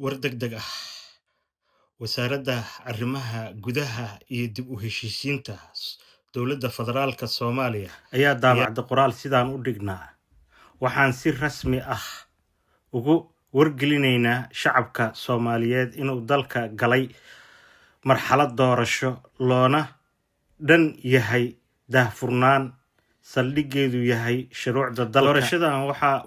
war degdeg ah wasaaradda arrimaha gudaha iyo dib u heshiisiinta dowladda federaalka Soomaaliya ayaa daabacday qoraal sidaan u dhignaa waxaan si rasmi ah ugu wargelinaynaa shacabka Soomaaliyeed inuu dalka galay marxalad doorasho loona dhan yahay daahfurnaan saldhigeedu yahay shuruucda dalka. Doorashadan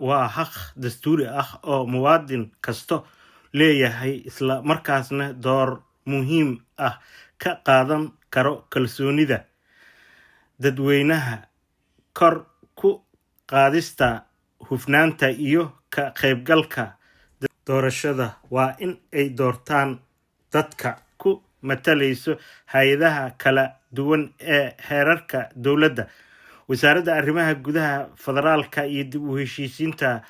waa xaq dastuuri ah oo muwaadin kasto leeyahay isla markaasna door muhiim ah ka qaadan karo kalsoonida dadweynaha kor ku qaadista hufnaanta iyo ka qaybgalka doorashada. Waa in ay doortaan dadka ku matalayso hay'adaha kala duwan ee heerarka dowladda. Wasaaradda arrimaha gudaha federaalka iyo dib u heshiisiinta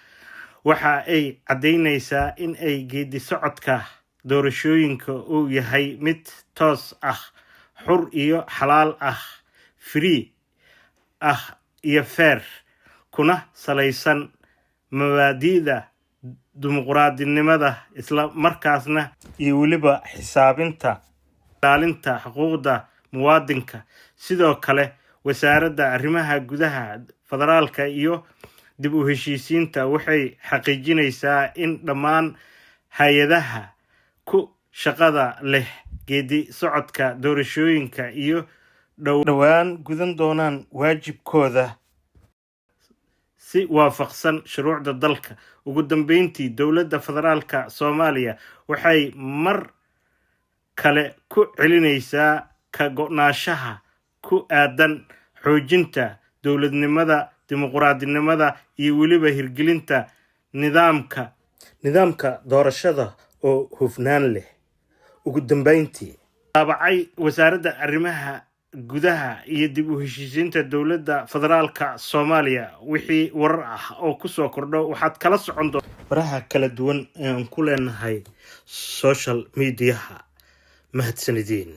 waxa ay cadeynaysaa in ay geedi socodka doorashooyinka uu yahay mid toos ah, xur iyo xalaal ah, free ah iyo fair, kuna salaysan mabaadi'da dimuqraadinimada isla markaasna iyo weliba xisaabinta ilaalinta xuquuqda muwaadinka. Sidoo kale wasaaradda arrimaha gudaha federaalka iyo dib u heshiisiinta waxay xaqiijinaysaa in dhammaan hay'adaha ku shaqada leh geedi socodka doorashooyinka iyo dhowaan gudan doonaan waajibkooda si waafaqsan shuruucda dalka. Ugu dambeyntii, dowladda federaalka Soomaaliya waxay mar kale ku celinaysaa ka go'naanshaha ku aadan xoojinta dowladnimada, dimuqraadinimada iyo weliba hirgelinta nidaamka doorashada oo hufnaan leh. Ugu dambeyntii, daabacay wasaaradda arrimaha gudaha iyo dib u heshiisiinta dowladda federaalka Soomaaliya. Wixii warar ah oo ku soo kordho waxaad kala socon doontaa baraha kala duwan ee aan ku leenahay social media. mahadsanidin.